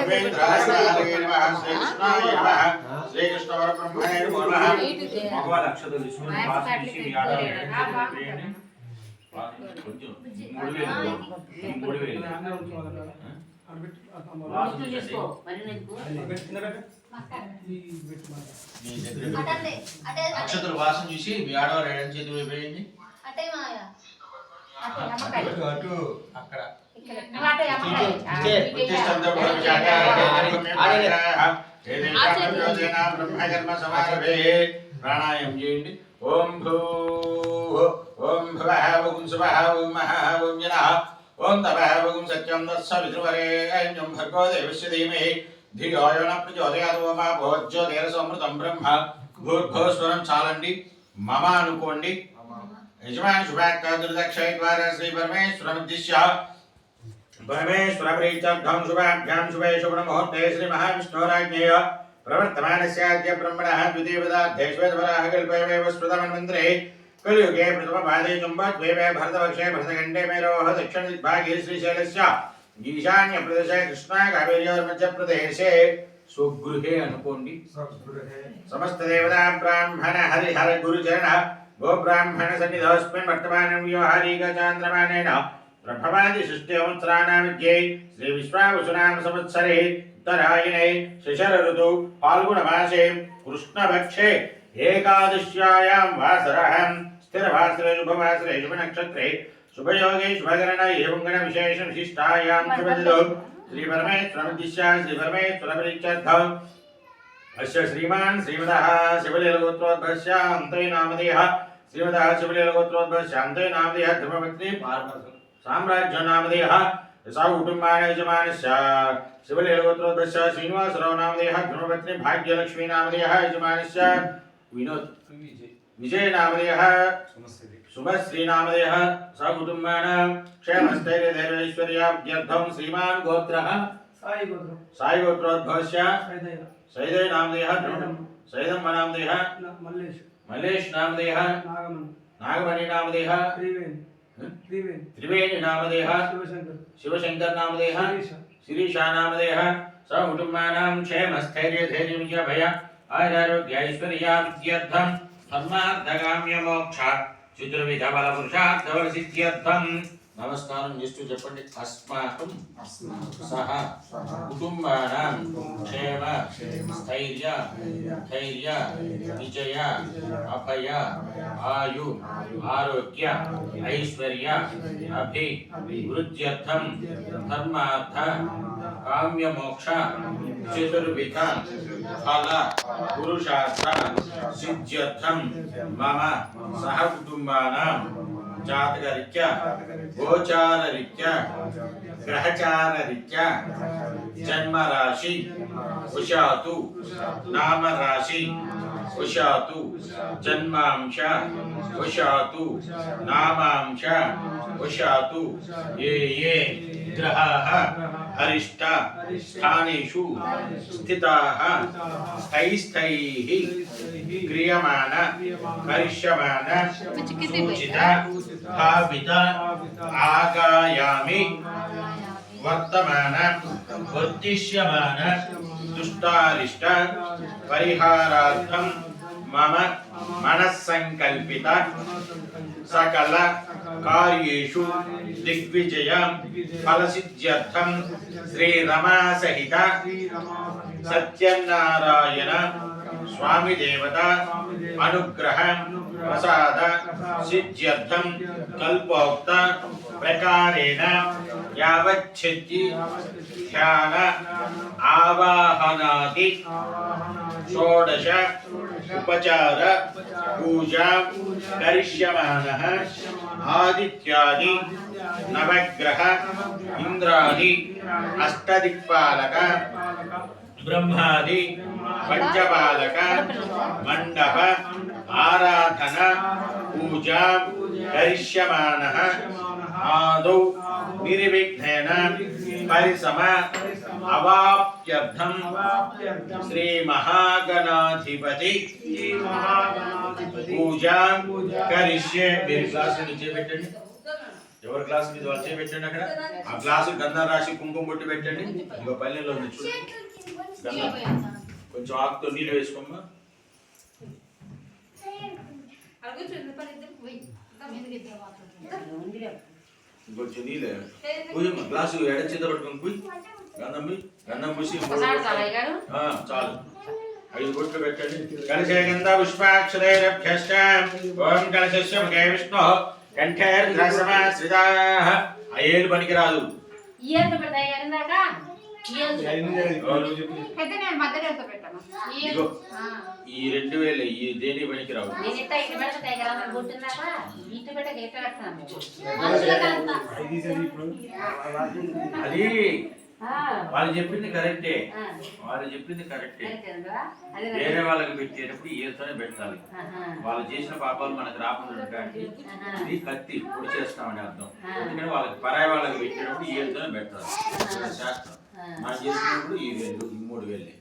దేవేంద్రాయ నమః శ్రీకృష్ణాయ నమః శ్రీకృష్ణ పరబ్రహ్మణే నమః మగవాళ్ళ అక్షతలు తీసుకొని పాస్ చేసి మీ ఆడవాళ్ళని కొంచెం 3000 అక్షతలు వాసన చూసి మీ ఆడవాళ్ళు ఎడం చేతులు వేయండి. అక్కడ ప్రాణాయామం చేయండి. ఓం భూ ఓం భవః ఓం శుభః ఓం మహః ఓం జనః ఓం తపః ఓం సత్యం తత్సవితుర్వరేణ్యం భర్గో దేవస్య ధీమహి ధియో యో న ప్రచోదయాత్ ఓం భోజ్యోతిరసమృతం బ్రహ్మ భూర్భువస్వరం చాలండి. మమ అనుకోండి. యజమాని శుభాకాదుర్దక్షయ ద్వారా శ్రీ పరమేశ్వరముద్దిశ్య परमेश्वर प्रीत्यर्थं शुभाभ्यां शुभे शुभमुहूर्ते श्री महाविष्णुराज्ञेय प्रवर्तमानस्याद्य ब्रह्मणः द्वितीयपदार्थे श्वेतवराहकल्पे स्मृतमन्वन्तरे कलियुगे प्रथमपादे चुम्बद्वीपे भरतवर्षे भरतखण्डे मेरोः दक्षिणदिग्भागे श्रीशैलस्य ईशान्यप्रदेशे कृष्णाकावेर्योर्मध्यप्रदेशे स्वगृहे अनुकोण्डि समस्त देवता ब्राह्मण हरिहर गुरुचरण गोब्राह्मण सन्निधोऽस्मिन् वर्तमानं व्यवहारिकचान्द्रमानेन प्रभवादि सृष्टिवत्सराणामध्ये श्री विश्वावसुनाम संवत्सरे उत्तरायणे शिशिर ऋतु फाल्गुन मासे कृष्णपक्षे एकादश्यायां वासरः स्थिरवासरे शुभवासरे शुभनक्षत्रे शुभयोगे शुभकरण एवं गण विशेष विशिष्टायां शुभदिनौ श्री परमेश्वरमुद्दिश्य श्री परमेश्वरप्रीत्यर्थम् अस्य श्रीमान् श्रीमदः शिवलीलगोत्रोद्भवस्य अन्तय नामधेयः श्रीमदः शिवलीलगोत्रोद्भवस्य अन्तय नामधेयः धर्मपत्नी पार्वती साम्राज्य नामधेयः कुटुम्बान यजमानस्य शिवलीलगोत्रोद्भवस्य श्रीनिवासराव नामधेयः धर्मपत्नी भाग्यलक्ष्मी नामधेयः यजमानस्य विनोद विजय नामधेयः शुभश्री नामधेयः सकुटुम्बानां क्षेमस्थैर्यधैर्यैश्वर्याभ्यर्थं श्रीमान् गोत्रः साई गोत्रोद्भवस्य सैदेव नामधेयः सैदम्ब नामधेयः मल्लेश नामधेयः नागमणि नामधेयः त्रिवेणी नामधेयः शिवशंकर नामधेयः शिरीषा नामधेयः सकुटुम्बानां क्षेमस्थैर्यधैर्यविजयभय आयुरारोग्यैश्वर्याभ्यर्थं धर्मार्थकाम्यमोक्ष चतुर्विधबलपुरुषार्थबलसिद्ध्यर्थं नमस्कारं చేస్తూ చెప్పండి. अस्माकं सह कुटुम्बानां क्षेम स्थैर्य धैर्य विजय अभय आयु आरोग्य ऐश्वर्य अभिवृद्ध्यर्थं धर्मार्थ काम्यमोक्ष चतुर्विध फल पुरुषार्थ सिद्ध्यर्थं मम सह कुटुम्बानां जातकरीत्या गोचाररीत्या ग्रहचाररीत्या जन्मराशि उषातु नामराशि उषातु जन्मांश उषातु नामांश उषातु ये ये ग्रहाः अरिष्ट स्थानेषु स्थिताः स्थैस्थैः क्रियमाण करिष्यमाण सूचित भावित आगायामि वर्तमान उद्दिश्यमान दुष्टारिष्ट परिहारार्थं मम मनस्संकल्पित सकल कार्येषु दिग्विजय फलसिद्ध्यर्थं श्री रमा सहित सत्यनारायण स्वामी देवता अनुग्रह प्रसाद सिद्ध्यर्थं कल्पोक्त प्रकारेण यावच्छिद्दि ध्यान आवाहनादि षोडश उपचार पूजा करिष्यमानः आदित्यादि नवग्रह इंद्रादि अष्टदिक्पालक ब्रह्मादि पंचपालक मंडप आराधना पूजा करिष्यमानः आदौ निर्विघ्नेन परिसम अवाप्त्यर्थं श्री महागणाधिपति पूजा करिष्ये। मेरी क्लास नीचे बैठेंगे। ఎవరి గ్లాస్ మీద వాళ్ళు చేపెట్టండి అక్కడ. ఆ గ్లాసు గంధం రాసి కుంకుమ బొట్టు పెట్టండి. ఇంకో పల్లెల్లో ఉంది చూడండి గంధం. కొంచెం ఆకుతో నీళ్ళు వేసుకోమ్మా. ఇంకొంచెం నీళ్ళు పూజమ్మ. గ్లాసు ఎడ చేత పట్టుకొని పోయి గంధం పోయి గంధం పూసి చాలు 5 బొట్లు పెట్టండి. కలశే గంధ పుష్పాక్షరైరభ్యశ్చ ఓం కలశస్య ముఖే విష్ణు కంఠేర్ధ్రసమాశ్రితాః. ఆ ఏలు పనికిరాదు. ఇదిగో ఈ 2000 ఈ దేని పనికిరావు. అది వాళ్ళు చెప్పింది కరెక్టే. వేరే వాళ్ళకి పెట్టేటప్పుడు ఏతోనే పెట్టాలి. వాళ్ళు చేసిన పాపాలు మనకు రాకుండా ఉండడానికి ఇది కత్తి పొడి చేస్తామని అర్థం. ఎందుకంటే వాళ్ళకి పరాయి వాళ్ళకి పెట్టేటప్పుడు ఏతోనే పెట్టాలి. శాస్త్రం. మనం చేసినప్పుడు ఈ 3,000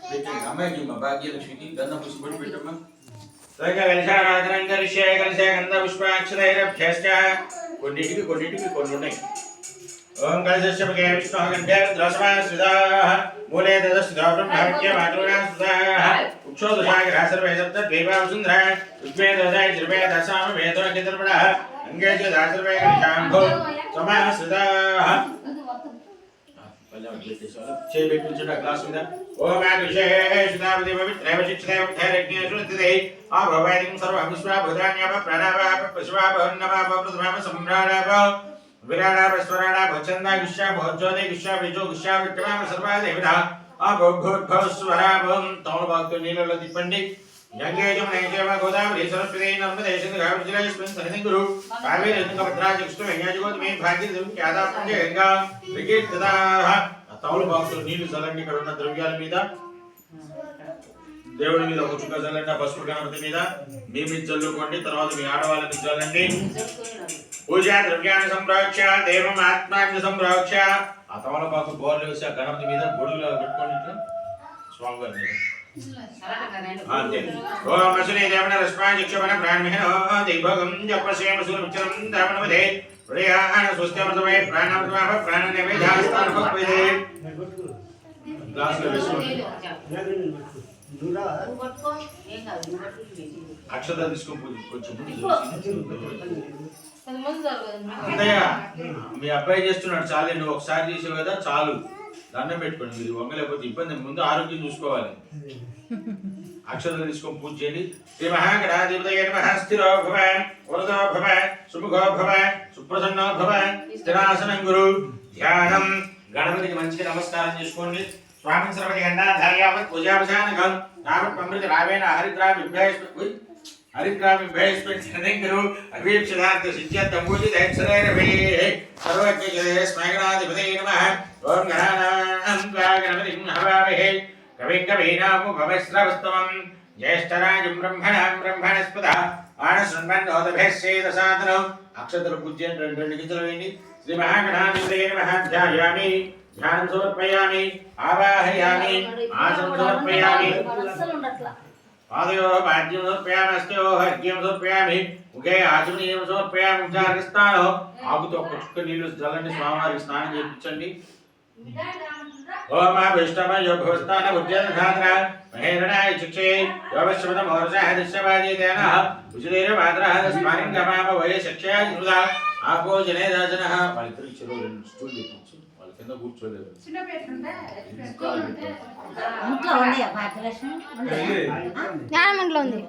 పెట్టండి. అమ్మాయికి మా భాగ్యలక్ష్మికి గంధం పుష్ప పొడి పెట్టమ్మా. కొన్నిటికి కొన్ని ఉన్నాయి. ఓం కలశస్య ముఖే విష్ణు కంఠేర్ధ్రసమాశ్రితాః మూలే తదస్థితో బ్రహ్మవిద్యమాతృణాస్తుతాః ఉక్షోదశాగ్రహ సర్వే సప్త ద్వైపావసుంధర యుగ్మే దోదాయ త్రిమే దశామ వేదో కేతర్పణః అంగే చ దాసర్వే గణితాంభో సమాశ్రితాః. చేపెట్టించండి ఆ గ్లాస్ మీద. ఓం విశేషితావతి పవిత్రేవ శిక్షితే ఉద్ధైరజ్ఞేషు నిత్యతే ఆ భవైదిం సర్వం విశ్వా భూతాన్యాప ప్రాణాపాప పశువాపహన్నపాప ప్రథమాప సంభ్రాణాప విరాడాప స్వరాడాప ఛందా గుష్యా భోజ్యోతి గుష్యా విజో గుష్యా విక్రమాప సర్వా దేవత ఆ భోద్భవ స్వరాపం. తమల భక్తులు నీళ్ళలో తిప్పండి. గంగే జమున గోదావరి సరస్వతి నర్మదే సింధు కావేరీ సన్నిధి గురు కావేరీ తుంగభద్రా కృష్ణ గంగాజగోతమి భాగ్యదేవి యాదాపుంజ గంగా వికీర్తితాః. తమల భక్తులు నీళ్లు చల్లండి. ఇక్కడ ఉన్న ద్రవ్యాల మీద దేవుడి మీద ఒక చుక్క చల్లండి. ఆ పసుపు గణపతి మీద మీ మీద చల్లుకోండి. తర్వాత మీ ఆడవాళ్ళకి చల్లండి. పూజా ద్రవ్యాన్ని సంప్రోక్ష దేవం ఆత్మాన్ని సంప్రోక్ష. ఆ తమలపాకు బోర్లు వేసి ఆ గణపతి మీద గొడుగులో పెట్టుకోండి. ఇట్లా స్వామివారి మీద అంతే. ఓం అసునే దేవన రస్మాచక్షమన ప్రాణమిహన దైభోగం జపసేమ సురమిచరం దామనవదే ప్రియాణ స్వస్త్యమృతమై ప్రాణమృతమాప ప్రాణనివేదాస్తానపక్వదే. గ్లాసులో వేసుకోండి. అక్షత తీసుకొని కొంచెం అంతయ్య మీ అబ్బాయి చేస్తున్నాడు చాలే. నువ్వు ఒకసారి చేసావు కదా చాలు. దండం పెట్టుకోండి. మీరు వంగలేకపోతే ఇబ్బంది. ముందు ఆరోగ్యం చూసుకోవాలి. అక్షతలు తీసుకొని పూజ చేయండి. శ్రీ మహాగణాధిపతయే నమః. స్థిరో భవ వరదో భవ సుముఖో భవ సుప్రసన్నో భవ స్థిరాసనం గురు. ధ్యానం. గణపతికి మంచిగా నమస్కారం చేసుకోండి. స్వామి సర్వతి గంధాధార్యావత్ పూజాపశానకం నామత్ అమృత రావేణ హరిద్రామిభ్యస్పతిరు అభీప్సితార్థ సిద్ధ్యర్థంబూజితైక్షరైరభే సర్వజ్ఞ స్మగణాధిపతయే నమః. ఓం గణానాం త్వా గణపతిం హవామహే కవిం కవీనాముపమశ్రవస్తమం జ్యేష్ఠరాజం బ్రహ్మణాం బ్రహ్మణస్పతః ఆనశృణ్వన్నోదభ్యస్యేదసాదనం. అక్షతలు పూజ చేయండి. 2 గింజలు వేయండి. శ్రీ మహాగణాధిపతయే నమః. ధ్యాయామి. ధ్యానం సమర్పయామి. ఆవాహయామి. ఆసనం సమర్పయామి. పాదయో పాద్యం సమర్పయామి. హస్తయో అర్ఘ్యం సమర్పయామి. ముఖే ఆచమనీయం సమర్పయామి. ఉచ్చారణస్థానం. ఆకుతో ఒక చుక్క నీళ్లు చల్లండి. స్వామివారికి స్నానం చేయించండి. ఓం విష్ణమయో భవస్థాన ఉజ్జలధాత్ర మహేరణాయ చిక్షే యోగశ్రమత మోర్షః దిశ్యవాజేతేన ఉచిదేర మాత్రః స్మారింగమామ వయే శక్ష్యా స్మృతా ఆపో జనే దాజనః. వాళ్ళిద్దరికి చెరువు 2 స్టూల్ పెట్టించి వాళ్ళ కింద కూర్చోలేదు. జ్ఞానం ఇంట్లో ఉంది.